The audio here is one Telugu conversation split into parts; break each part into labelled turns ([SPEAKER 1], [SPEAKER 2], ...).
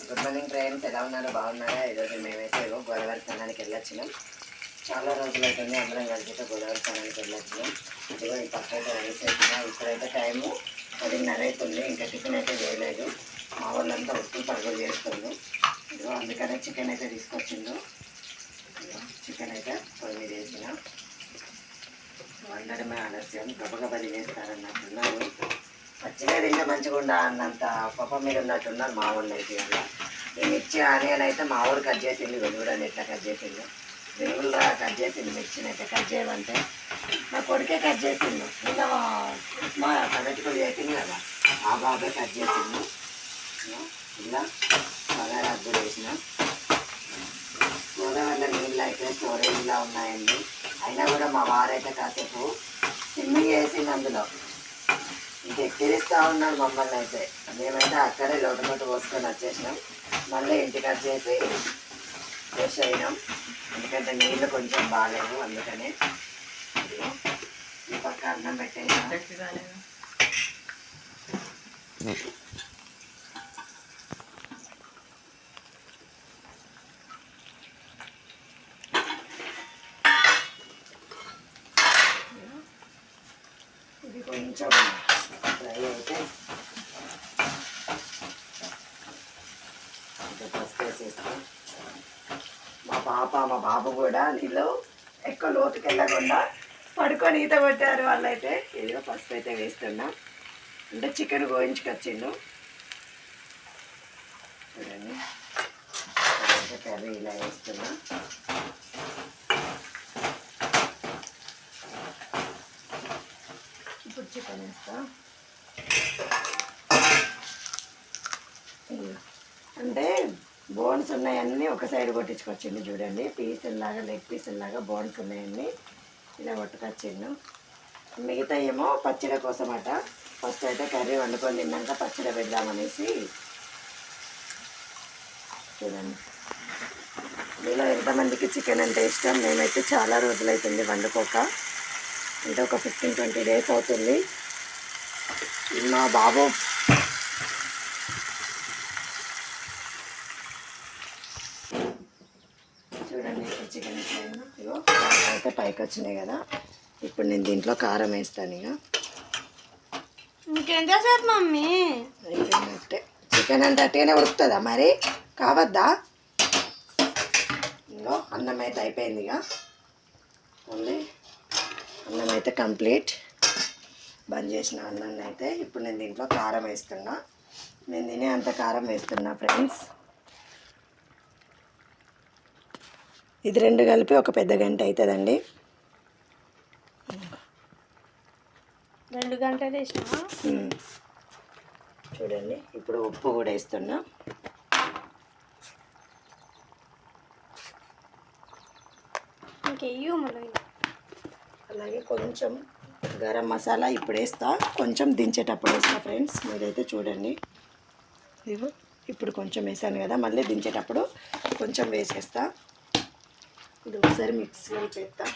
[SPEAKER 1] గుడ్ మార్నింగ్ ఫ్రెండ్స్, ఎలా ఉన్నారో బాగున్నారా? ఈరోజు మేమైతే గోదావరి స్నానానికి వెళ్ళొచ్చినాం. చాలా రోజులు అవుతుంది అందరం కలిసి గోదావరి స్నానానికి వెళ్ళొచ్చినాం. ఇదిగో ఈ పక్క అయితే రైస్ అవుతున్నా. ఇప్పుడైతే టైము 10:30 అవుతుంది. ఇంకా టిఫిన్ అయితే చేయలేదు. మా వాళ్ళంతా ఉప్పు పరుగులు చేస్తుంది. ఇదిగో అందుకనే చికెన్ అయితే తీసుకొచ్చిండు. చికెన్ అయితే పొయ్యి మీద వేసిన వండడమే ఆలస్యం, గబగబా తినేస్తారన్నట్టున్నారు. పచ్చిగా తింటే మంచిగా ఉండా అన్నంత పప్ప మీద ఉన్నట్టున్నారు మా వాళ్ళు అయితే. అలా ఈ మిర్చి ఆనియన్ అయితే మా ఊరు కట్ చేసింది. వెలుగుడని ఎట్లా కట్ చేసింది, వెలుగులా కట్ చేసింది. మిర్చిని అయితే కట్ చేయమంటే నా కొడుకే కట్ చేసిండు. ఇంకా ఉప్మా పగటికలు చేసింది కదా, ఆ బాబే కట్ చేసిండు. ఇలా బగారాకు కూడా వేసిన. గోదావరిలో నీళ్ళు అయితే స్టోరేజ్లా ఉన్నాయండి. అయినా కూడా మా వారైతే కాసేపు స్విమ్మింగ్ వేసింది అందులో. ఇంక ఎక్కిరిస్తూ ఉన్నారు మమ్మల్ని అయితే. మేమైతే అక్కడే లోటుమొట్టు పోసుకొని వచ్చేసినాం. మళ్ళీ ఇంటికి వచ్చేసి ఫ్రెష్ అయినాం. ఎందుకంటే నీళ్ళు కొంచెం బాగాలేవు, అందుకనే. ఈ పక్క అన్నం పెట్టేసాం. ఇది కొంచెం ఫ్రై అయితే పసుపు వేసేస్తాం. మా బాబు కూడా నీళ్ళు ఎక్కువ లోతుకి వెళ్ళకుండా పడుకొని ఈత కొట్టారు వాళ్ళైతే. ఏదో పసుపు అయితే వేస్తున్నాం. అంటే చికెన్ గోయించుకొచ్చిండు చూడండి. కర్రీ ఇలా వేస్తున్నా. ఇప్పుడు చికెన్ వేస్తా. అంటే బోన్స్ ఉన్నాయన్నీ ఒక సైడ్ కొట్టించుకొచ్చిండు చూడండి. పీసుల్లాగా, లెగ్ పీసుల్లాగా బోన్స్ ఉన్నాయన్నీ ఇలా కొట్టుకొచ్చిండు. మిగతా ఏమో పచ్చడి కోసం అట. ఫస్ట్ అయితే కర్రీ వండుకొని తిన్నాక పచ్చడి పెడదామనేసి. చూడండి, మీలో ఎంతమందికి చికెన్ అంటే ఇష్టం? మేమైతే చాలా రోజులు అవుతుంది వండుకోక. అంటే ఒక 15-20 డేస్ అవుతుంది. మా బాబు చూడండి ఇప్పుడు చికెన్ ఎట్లయినా. ఇగో అయితే పైకి వచ్చినాయి కదా. ఇప్పుడు నేను దీంట్లో కారం వేస్తాను. ఇక
[SPEAKER 2] ఇంకెంతసేపు మమ్మీ?
[SPEAKER 1] అయిపోయినట్టే. చికెన్ అంటే అట్టేనే ఉడుకుతుందా మరి? కావద్దా? ఇంకో అన్నం అయితే అయిపోయింది. ఇక ఓన్లీ అన్నం అయితే కంప్లీట్. బంద్ చేసిన అన్నాన్ని అయితే ఇప్పుడు నేను దీంట్లో కారం వేస్తున్నా. నేను తినే అంత కారం వేస్తున్నా ఫ్రెండ్స్. ఇది 2 కలిపి ఒక పెద్ద గంట అవుతుందండి.
[SPEAKER 2] 2 గంటలు వేసినా
[SPEAKER 1] చూడండి. ఇప్పుడు ఉప్పు కూడా వేస్తున్నా.
[SPEAKER 2] ఇంకెయ్యు మళ్ళీ.
[SPEAKER 1] అలాగే కొంచెం గరం మసాలా ఇప్పుడు వేస్తా, కొంచెం దించేటప్పుడు వేస్తా ఫ్రెండ్స్. మీరైతే చూడండి. ఇదిగో ఇప్పుడు కొంచెం వేసాను కదా, మళ్ళీ దించేటప్పుడు కొంచెం వేసేస్తా. ఇది ఒకసారి మిక్స్ కలిపేస్తా.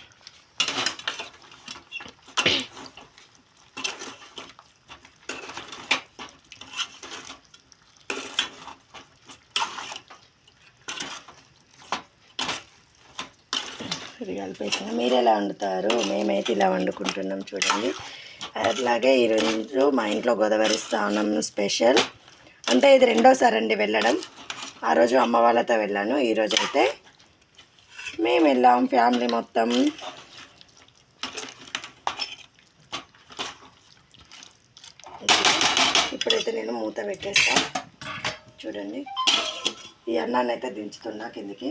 [SPEAKER 1] ఇది కలిపేసిన. మీరు ఎలా వండుతారు? మేమైతే ఇలా వండుకుంటున్నాం చూడండి. అట్లాగే ఈరోజు మా ఇంట్లో గోదావరి స్నానం స్పెషల్. అంటే ఇది 2వసారి అండి వెళ్ళడం. ఆ రోజు అమ్మ వాళ్ళతో వెళ్ళాను, ఈరోజు అయితే మేము వెళ్ళాం ఫ్యామిలీ మొత్తం. ఇప్పుడైతే నేను మూత పెట్టేస్తా. చూడండి, ఈ అన్నాన్ని అయితే దించుతున్నా కిందికి.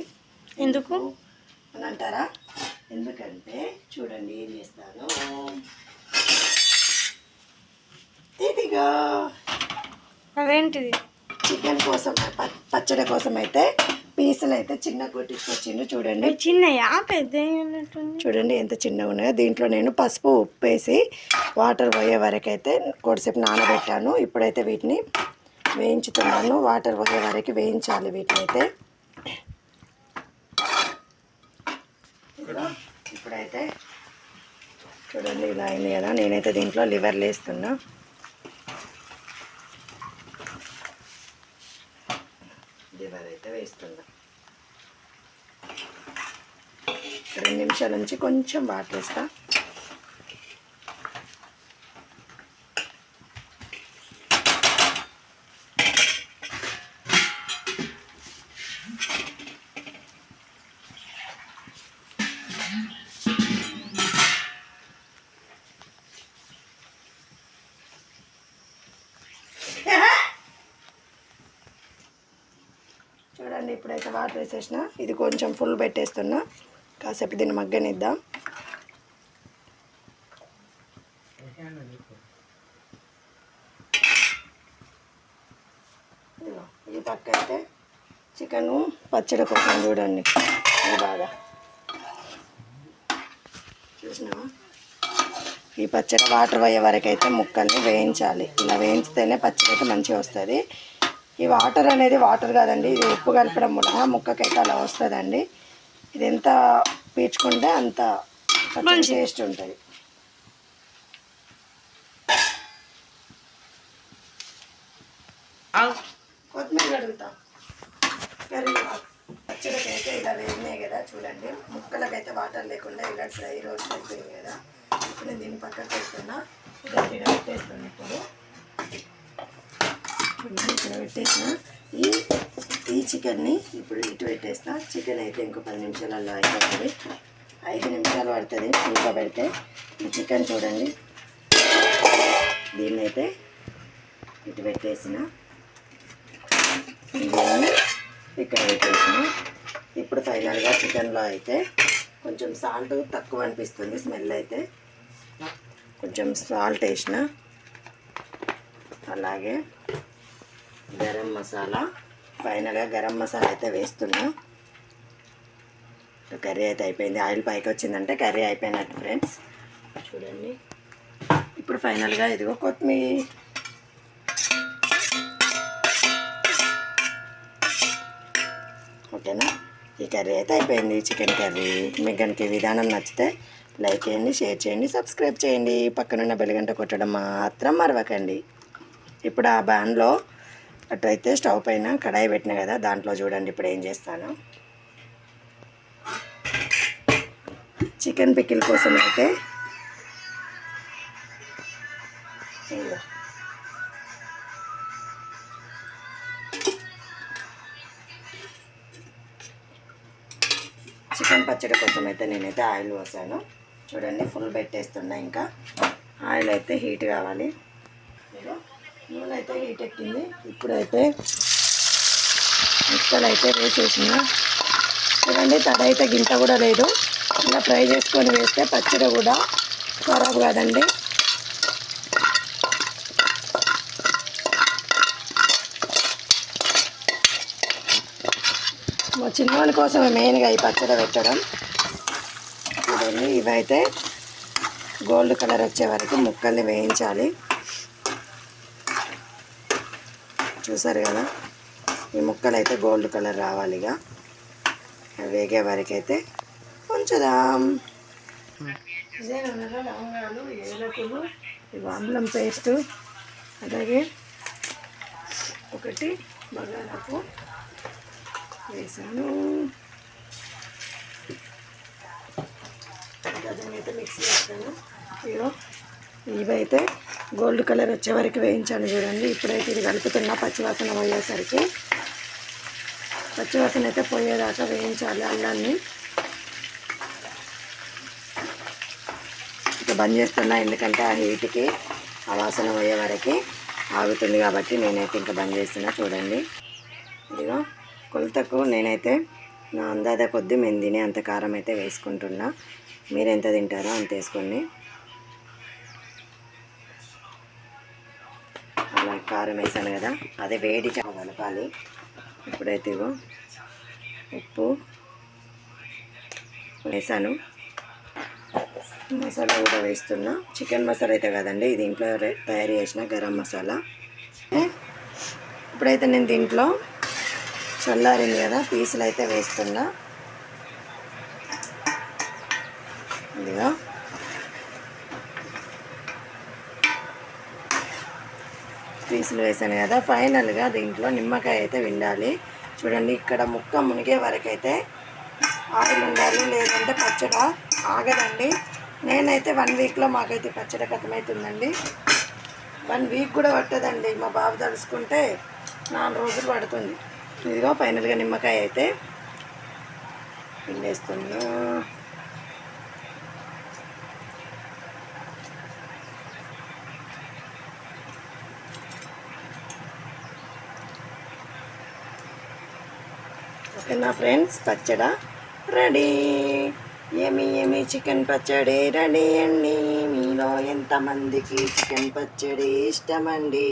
[SPEAKER 2] ఎందుకు
[SPEAKER 1] అని అంటారా? ఎందుకంటే చూడండి ఏం చేస్తాను. ఇదిగా
[SPEAKER 2] అవేంటిది?
[SPEAKER 1] చికెన్ కోసం, పచ్చడి కోసం అయితే పీసులు అయితే చిన్న కొట్టించుకొచ్చిండు. చూడండి
[SPEAKER 2] చిన్నయా పెద్ద?
[SPEAKER 1] చూడండి ఎంత చిన్నగా ఉన్నాయో. దీంట్లో నేను పసుపు, ఉప్పు వేసి వాటర్ పోయే వరకు అయితే కొద్దిసేపు నానబెట్టాను. ఇప్పుడైతే వీటిని వేయించుతున్నాను. వాటర్ పోయే వరకు వేయించాలి వీటిని అయితే. ఇప్పుడైతే చూడండి ఇలా అయింది కదా. నేనైతే దీంట్లో లివర్లు వేస్తున్నా. లివర్ అయితే వేస్తున్నా. 2 నిమిషాల నుంచి కొంచెం వాటర్ వేస్తా. చూడండి ఇప్పుడైతే వాటర్ వేసేసిన. ఇది కొంచెం ఫుల్ పెట్టేస్తున్నా. కాసేపు దీన్ని మగ్గనిద్దాం. ఈ పక్క అయితే చికెను పచ్చడి కోసం చూడండి. ఇది బాగా చూసినావా? ఈ పచ్చడి వాటర్ పోయే వరకు అయితే ముక్కల్ని వేయించాలి. ఇలా వేయించితేనే పచ్చడి అయితే మంచిగా వస్తుంది. ఈ వాటర్ అనేది వాటర్ కాదండి, ఇది ఉప్పు కలపడం వల్ల ముక్కకైతే అలా వస్తుందండి. ఇది ఎంత పీల్చుకుంటే అంత మంచి టేస్ట్ ఉంటుంది. కొత్తిమీర అడుగుతా. పచ్చడికైతే ఇలా వేగినాయి కదా చూడండి. ముక్కలకైతే వాటర్ లేకుండా ఇలా డ్రై రోస్ట్ అయిపోయింది కదా. ఇప్పుడు నేను దీన్ని పక్కకు పెడుతున్నా. ఇలా పెట్టేస్తాను. ఇప్పుడు పెట్టేసిన ఈ చికెన్ని ఇప్పుడు ఇటు పెట్టేస్తా. చికెన్ అయితే ఇంకో 10 నిమిషాలలో అయిపోతుంది. 5 నిమిషాలు పడుతుంది ఉడకబెడితే. ఈ చికెన్ చూడండి. దీన్ని అయితే ఇటు పెట్టేసిన. దీన్ని ఇక్కడ పెట్టేసిన. ఇప్పుడు ఫైనల్గా చికెన్లో అయితే కొంచెం సాల్ట్ తక్కువ అనిపిస్తుంది. స్మెల్ అయితే కొంచెం సాల్ట్ వేసిన. అలాగే గరం మసాలా, ఫైనల్గా గరం మసాలా అయితే వేస్తున్నా. కర్రీ అయితే అయిపోయింది. ఆయిల్ పైకి వచ్చిందంటే కర్రీ అయిపోయినట్టు ఫ్రెండ్స్. చూడండి ఇప్పుడు ఫైనల్గా ఇదిగో కొత్తిమీర. ఓకేనా? ఈ కర్రీ అయితే అయిపోయింది. Chicken curry. మీకు కనుక ఈ విధానం నచ్చితే లైక్ చేయండి, షేర్ చేయండి, సబ్స్క్రైబ్ చేయండి. పక్కనున్న బెల్లిగంట కొట్టడం మాత్రం మరవకండి. ఇప్పుడు ఆ బాన్లో అటైతే స్టవ్ పైన కడాయి పెట్టినా కదా, దాంట్లో చూడండి ఇప్పుడు ఏం చేస్తాను. చికెన్ పికిల్ కోసం అయితే చికెన్ పచ్చడి కోసం అయితే నేనైతే ఆయిల్ పోసాను. చూడండి ఫుల్ పెట్టేస్తున్నా. ఇంకా ఆయిల్ అయితే హీట్ కావాలి. నూనె అయితే హీట్ ఎక్కింది. ఇప్పుడైతే ముక్కలు అయితే వేసేసిన. చూడండి తడి అయితే గింత కూడా లేదు. ఇలా ఫ్రై చేసుకొని వేస్తే పచ్చడి కూడా ఖరాబ్ కాదండి. మా చిన్నవాళ్ళ కోసం మెయిన్గా ఈ పచ్చడి పెట్టడం. చూడండి ఇవైతే గోల్డ్ కలర్ వచ్చే వరకు ముక్కల్ని వేయించాలి. చూసారు కదా, ఈ ముక్కలు అయితే గోల్డ్ కలర్ రావాలిగా. వేగే వరకు అయితే ఉంచుదాం. లవంగాలు, ఏలకులు, ఇవి అల్లం పేస్టు, అలాగే ఒకటి బగారాకు వేసాను. అయితే మిక్స్ చేస్తాను. ఇవైతే గోల్డ్ కలర్ వచ్చే వరకు వేయించాను. చూడండి ఇప్పుడైతే ఇది కలుపుతున్నా. పచ్చివాసన పోయేసరికి, పచ్చివాసన అయితే పోయేదాకా వేయించాలి అల్లాన్ని. ఇక బంద్ చేస్తున్నా, ఎందుకంటే ఆ హీట్కి ఆ వాసన పోయే వరకు ఆగుతుంది కాబట్టి నేనైతే ఇంకా బంద్ చేస్తున్నా. చూడండి ఇదిగో కొలతకు నేనైతే నా అందాజ కొద్దీ మేము తినే అంత కారం అయితే వేసుకుంటున్నా. మీరు ఎంత తింటారో అంత వేసుకోండి. అలా కారం వేసాను కదా, అదే వేడి కలపాలి. ఇప్పుడైతే ఇగో ఉప్పు వేసాను. మసాలా కూడా వేస్తున్నా. చికెన్ మసాలా అయితే కదండి, ఇది ఇంట్లో తయారు చేసిన గరం మసాలా. ఇప్పుడైతే నేను దీంట్లో చల్లారింది కదా పీసులు అయితే వేస్తున్నా. ఇదిగా పీసులు వేసాను కదా. ఫైనల్గా దీంట్లో నిమ్మకాయ అయితే విండాలి. చూడండి ఇక్కడ ముక్క మునిగే వరకు అయితే ఆయిల్ ఉండాలి, లేదంటే పచ్చడి ఆగదండి. నేనైతే 1 వీక్లో మాకైతే పచ్చడి ఖతమవుతుందండి. 1 వీక్ కూడా పట్టదండి, మా బాబు తలుసుకుంటే 4 రోజులు పడుతుంది. ఇదిగో ఫైనల్గా నిమ్మకాయ అయితే పిండేస్తున్నా. ఓకేనా ఫ్రెండ్స్, పచ్చడి రెడీ. ఏమి చికెన్ పచ్చడి రెడీ అండి. మీలో ఎంతమందికి చికెన్ పచ్చడి ఇష్టమండి?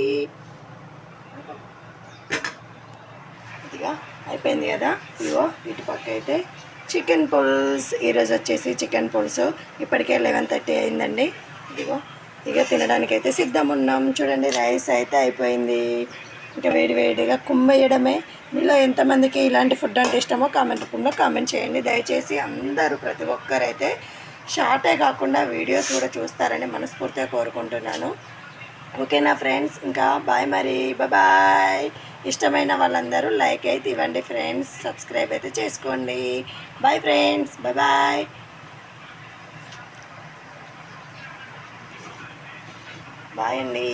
[SPEAKER 1] ఇదిగా అయిపోయింది కదా. ఇగో ఇటు పక్క అయితే చికెన్ పులుసు. ఈరోజు వచ్చేసి చికెన్ పులుసు. ఇప్పటికే 11:30 అయిందండి. ఇక తినడానికి అయితే సిద్ధం ఉన్నాం. చూడండి రైస్ అయితే అయిపోయింది. ఇంకా వేడిగా కుమ్మేయడమే. మీలో ఎంతమందికి ఇలాంటి ఫుడ్ అంటే ఇష్టమో కామెంట్ రూపంలో కామెంట్ చేయండి. దయచేసి అందరూ ప్రతి ఒక్కరైతే షార్టే కాకుండా వీడియోస్ కూడా చూస్తారని మనస్ఫూర్తిగా కోరుకుంటున్నాను. ఓకేనా ఫ్రెండ్స్, ఇంకా బాయ్ మరి, బాయ్. ఇష్టమైన వాళ్ళందరూ లైక్ అయితే ఇవ్వండి ఫ్రెండ్స్, సబ్స్క్రైబ్ అయితే చేసుకోండి. Bye friends, bye. బాయ్ అండి.